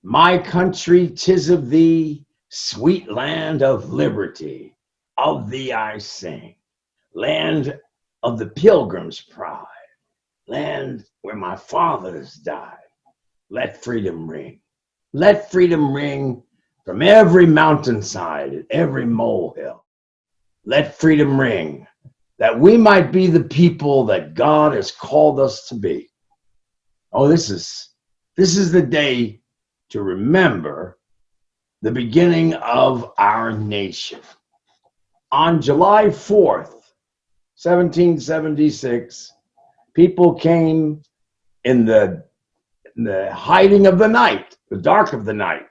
My country, 'tis of thee, sweet land of liberty. Of thee I sing, land of the pilgrim's pride, land where my fathers died. Let freedom ring. Let freedom ring from every mountainside and every molehill. Let freedom ring that we might be the people that God has called us to be. Oh, this is the day to remember the beginning of our nation. On July 4th, 1776, people came in the hiding of the night, the dark of the night,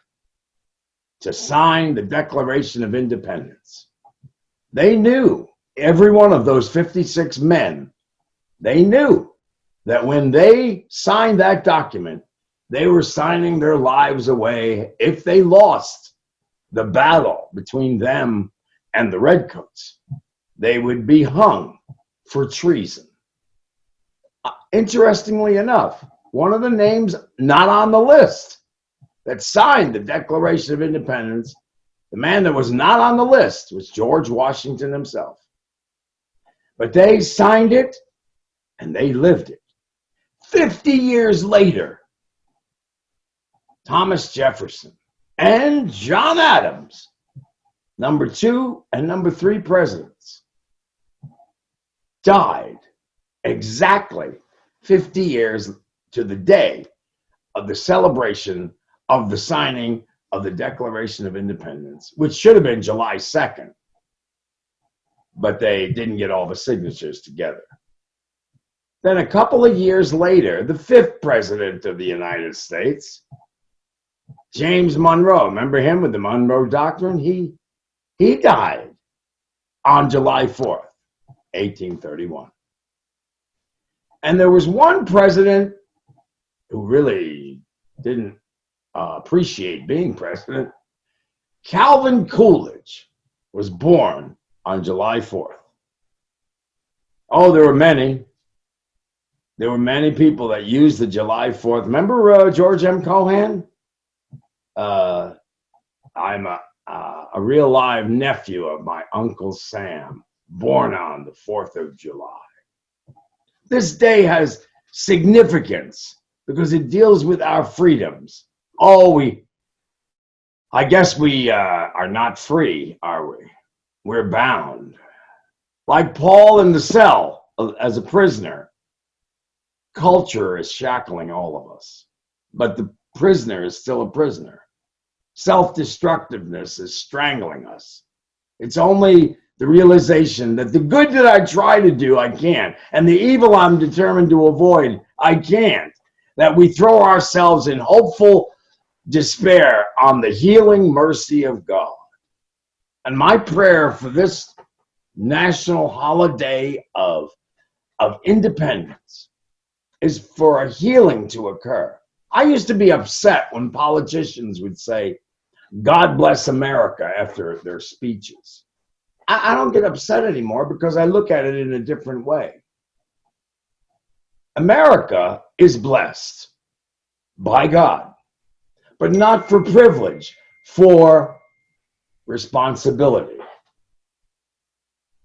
to sign the Declaration of Independence. They knew, every one of those 56 men, they knew that when they signed that document, they were signing their lives away if they lost the battle between them and the Redcoats. They would be hung for treason. Interestingly enough, one of the names not on the list that signed the Declaration of Independence, the man that was not on the list was George Washington himself. But they signed it and they lived it. 50 years later, Thomas Jefferson and John Adams, number 2 and number 3 presidents, died exactly 50 years to the day of the celebration of the signing of the Declaration of Independence, which should have been July 2nd, but they didn't get all the signatures together. Then a couple of years later, the 5th president of the United States, James Monroe, remember him with the Monroe Doctrine? He died on July 4th, 1831. And there was one president who really didn't appreciate being president. Calvin Coolidge was born on July 4th. Oh, there were many. There were many people that used the July 4th. Remember George M. Cohan? I'm a real live nephew of my Uncle Sam, born on the 4th of July. This day has significance because it deals with our freedoms. Oh, I guess we are not free, are we? We're bound. Like Paul in the cell as a prisoner, culture is shackling all of us, but the prisoner is still a prisoner. Self-destructiveness is strangling us. It's only the realization that the good that I try to do, I can't, and the evil I'm determined to avoid, I can't, that we throw ourselves in hopeful despair on the healing mercy of God. And my prayer for this national holiday of independence is for a healing to occur. I used to be upset when politicians would say, God bless America after their speeches. I don't get upset anymore because I look at it in a different way. America is blessed by God, but not for privilege, for responsibility.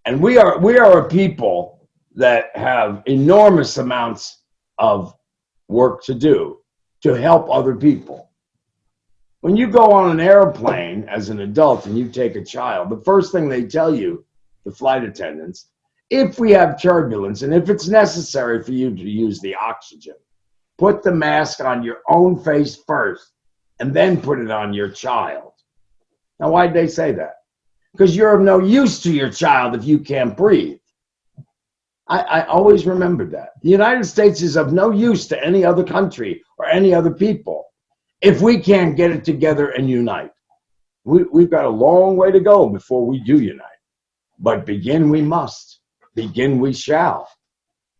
And we are a people that have enormous amounts of work to do to help other people. When you go on an airplane as an adult and you take a child, the first thing they tell you, the flight attendants, if we have turbulence and if it's necessary for you to use the oxygen, put the mask on your own face first and then put it on your child. Now, why'd they say that? Because you're of no use to your child if you can't breathe. I always remembered that. The United States is of no use to any other country or any other people if we can't get it together and unite. We've got a long way to go before we do unite. But begin we must. Begin we shall.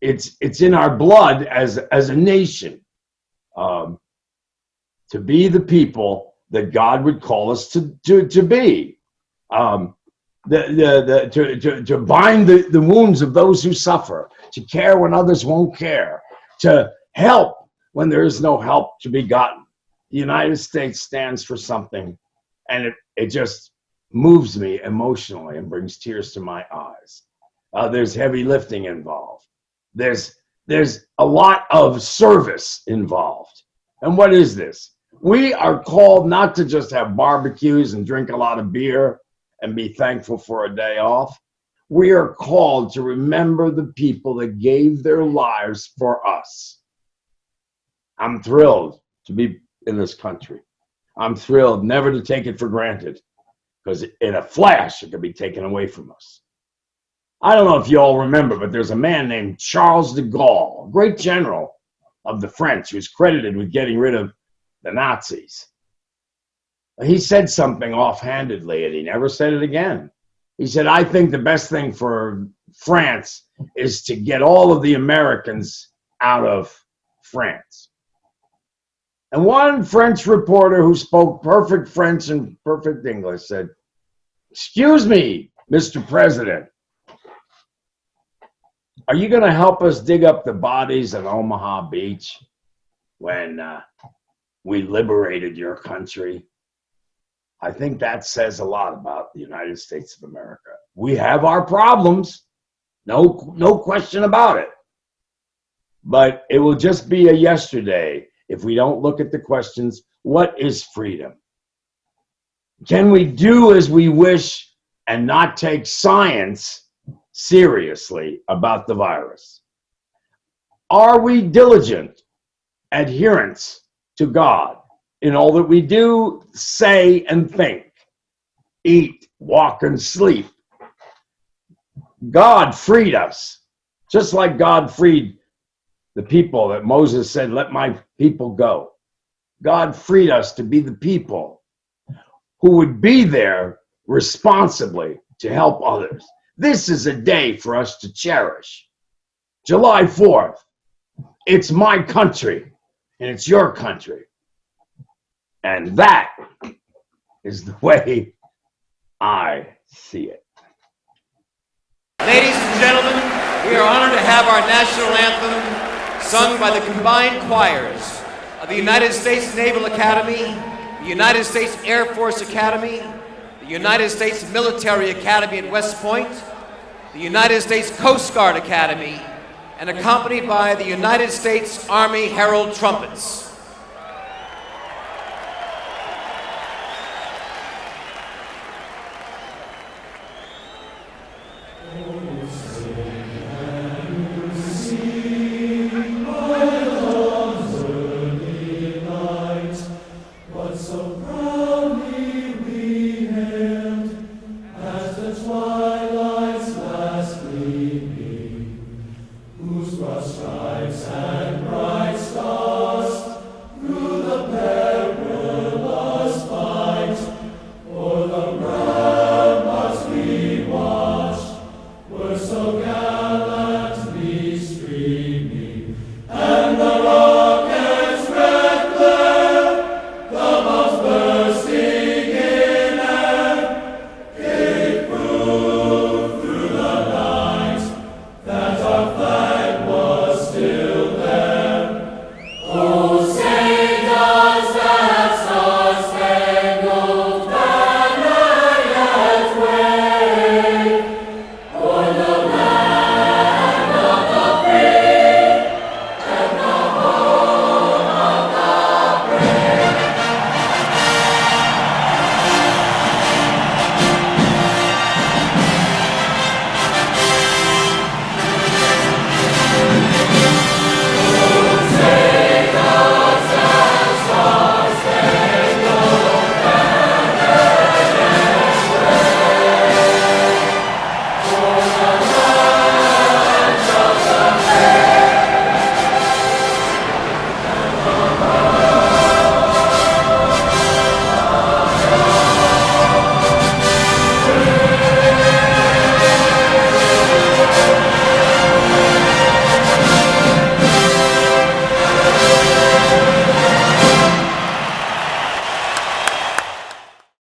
It's in our blood as a nation to be the people that God would call us to be. To bind the wounds of those who suffer, to care when others won't care, to help when there is no help to be gotten. the United States stands for something, and it just moves me emotionally and brings tears to my eyes. There's heavy lifting involved. There's a lot of service involved. And what is this? We are called not to just have barbecues and drink a lot of beer and be thankful for a day off. We are called to remember the people that gave their lives for us. I'm thrilled to be in this country. I'm thrilled never to take it for granted, because in a flash, it could be taken away from us. I don't know if you all remember, but there's a man named Charles de Gaulle, a great general of the French, who's credited with getting rid of the Nazis. He said something offhandedly, and he never said it again. He said, I think the best thing for France is to get all of the Americans out of France. And one French reporter who spoke perfect French and perfect English said, excuse me, Mr. President, are you going to help us dig up the bodies at Omaha Beach when we liberated your country? I think that says a lot about the United States of America. We have our problems, no question about it. But it will just be a yesterday if we don't look at the questions, what is freedom? Can we do as we wish and not take science seriously about the virus? Are we diligent adherents to God in all that we do, say, and think, eat, walk, and sleep? God freed us, just like God freed the people that Moses said, let my people go. God freed us to be the people who would be there responsibly to help others. This is a day for us to cherish. July 4th, it's my country, and it's your country. And that is the way I see it. Ladies and gentlemen, we are honored to have our national anthem sung by the combined choirs of the United States Naval Academy, the United States Air Force Academy, the United States Military Academy at West Point, the United States Coast Guard Academy, and accompanied by the United States Army Herald Trumpets. Whose broad stripes and bright